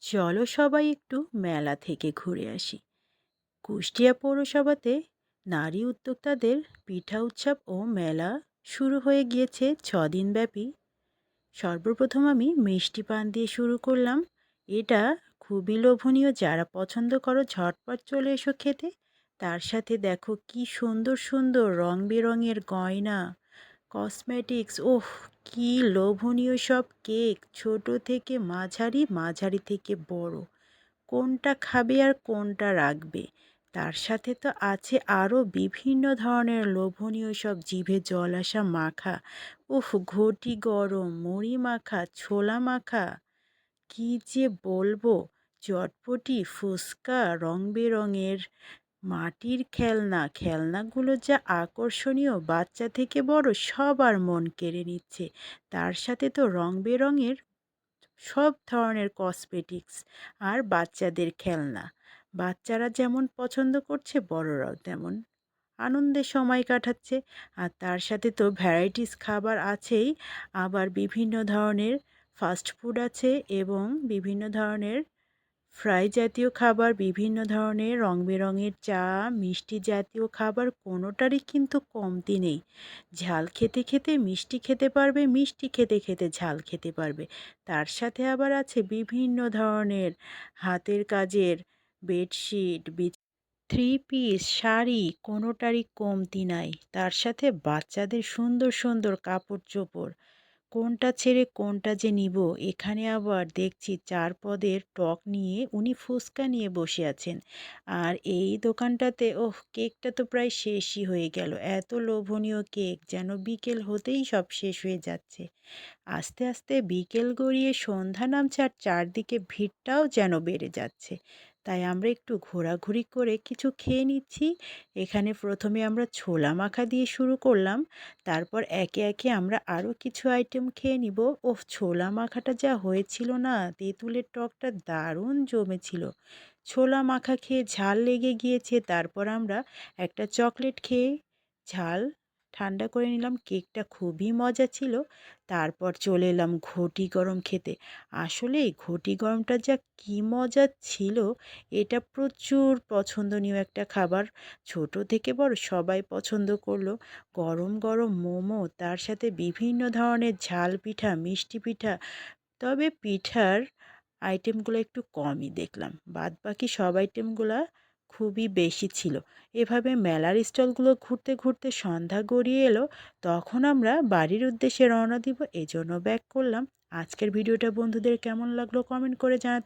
চলো সবাই একটু মেলা থেকে ঘুরে আসি। কুষ্টিয়া পৌরসভাতে নারী উদ্যোক্তাদের পিঠা উৎসব ও মেলা শুরু হয়ে গিয়েছে 6 দিন ব্যাপী। সর্বপ্রথম আমি মিষ্টি পান দিয়ে শুরু করলাম। এটা খুবই লোভনীয়, যারা পছন্দ করো ঝটপট চলে এসো খেতে। তার সাথে দেখো কি সুন্দর সুন্দর রং বেরঙের গয়না, কসমেটিক্স, ওহ কি লোভনীয় সব কেক, ছোট থেকে মাঝারি, মাঝারি থেকে বড়। কোনটা খাবে আর কোনটা রাখবে। তার সাথে তো আছে আরও বিভিন্ন ধরনের লোভনীয় সব জিভে জল আসা মাখা। উফ, ঘটি গরম, মুড়ি মাখা, ছোলা মাখা, কি যে বলবো। চটপটি, ফুচকা, রং বেরঙের মাটির খেলনা, খেলনাগুলো যা আকর্ষণীয়, বাচ্চা থেকে বড় সবার মন কেড়ে নিচ্ছে। তার সাথে তো রং বেরঙের সব ধরনের কসমেটিক্স আর বাচ্চাদের খেলনা। বাচ্চারা যেমন পছন্দ করছে, বড়রাও তেমন আনন্দে সময় কাটাচ্ছে। আর তার সাথে তো ভ্যারাইটিস খাবার আছেই, আবার বিভিন্ন ধরনের ফাস্ট ফুড আছে এবং বিভিন্ন ধরনের ফ্রাই জাতীয় খাবার, বিভিন্ন ধরনের রং বেরঙের চা, মিষ্টি জাতীয় খাবার, কোনোটারই কিন্তু কমতি নেই। ঝাল খেতে খেতে মিষ্টি খেতে পারবে, মিষ্টি খেতে খেতে ঝাল খেতে পারবে। তার সাথে আবার আছে বিভিন্ন ধরনের হাতের কাজের বেডশিট, থ্রি পিস, শাড়ি, কোনোটারই কমতি নাই। তার সাথে বাচ্চাদের সুন্দর সুন্দর কাপড় চোপড়, কোনটা ছেড়ে কোনটা যে নিব। এখানে আবার দেখছি 4 পদের টক নিয়ে উনি ফুচকা নিয়ে বসে আছেন। আর এই দোকানটাতে কেকটা তো প্রায় শেষই হয়ে গেল। এত লোভনীয় কেক, যেন বিকেল হতেই সব শেষ হয়ে যাচ্ছে। আস্তে আস্তে বিকেল গড়িয়ে সন্ধ্যা নামছে আর চারদিকে ভিড়টাও যেন বেড়ে যাচ্ছে। তাই আমরা একটু ঘোরাঘুরি করে কিছু খেয়ে নিচ্ছি। এখানে প্রথমে আমরা ছোলা মাখা দিয়ে শুরু করলাম, তারপর একে একে আমরা আরও কিছু আইটেম খেয়ে নিব। ছোলা মাখাটা যা হয়েছিল না, তেঁতুলের টকটা দারুণ জমেছিল। ছোলা মাখা খেয়ে ঝাল লেগে গিয়েছে, তারপর আমরা একটা চকলেট খেয়ে ঝাল ঠান্ডা করে নিলাম। কেকটা খুবই মজা ছিল। তারপর চলে এলাম ঘটি গরম খেতে। আসলে ঘটি গরমটা যা কী মজা ছিল, এটা প্রচুর পছন্দনীয় একটা খাবার। ছোট থেকে বড় সবাই পছন্দ করলো। গরম গরম মোমো, তার সাথে বিভিন্ন ধরনের ঝাল পিঠা, মিষ্টি পিঠা। তবে পিঠার আইটেমগুলো একটু কমই দেখলাম, বাদবাকি সব আইটেমগুলো খুবই বেশি ছিল। এভাবে মেলার স্টলগুলো ঘুরতে ঘুরতে সন্ধ্যা গড়িয়ে এলো। তখন আমরা বাড়ির উদ্দেশ্যে রওনা দিব, এজন্য ব্যাক করলাম। আজকের ভিডিওটা বন্ধুদের কেমন লাগলো কমেন্ট করে জানাতে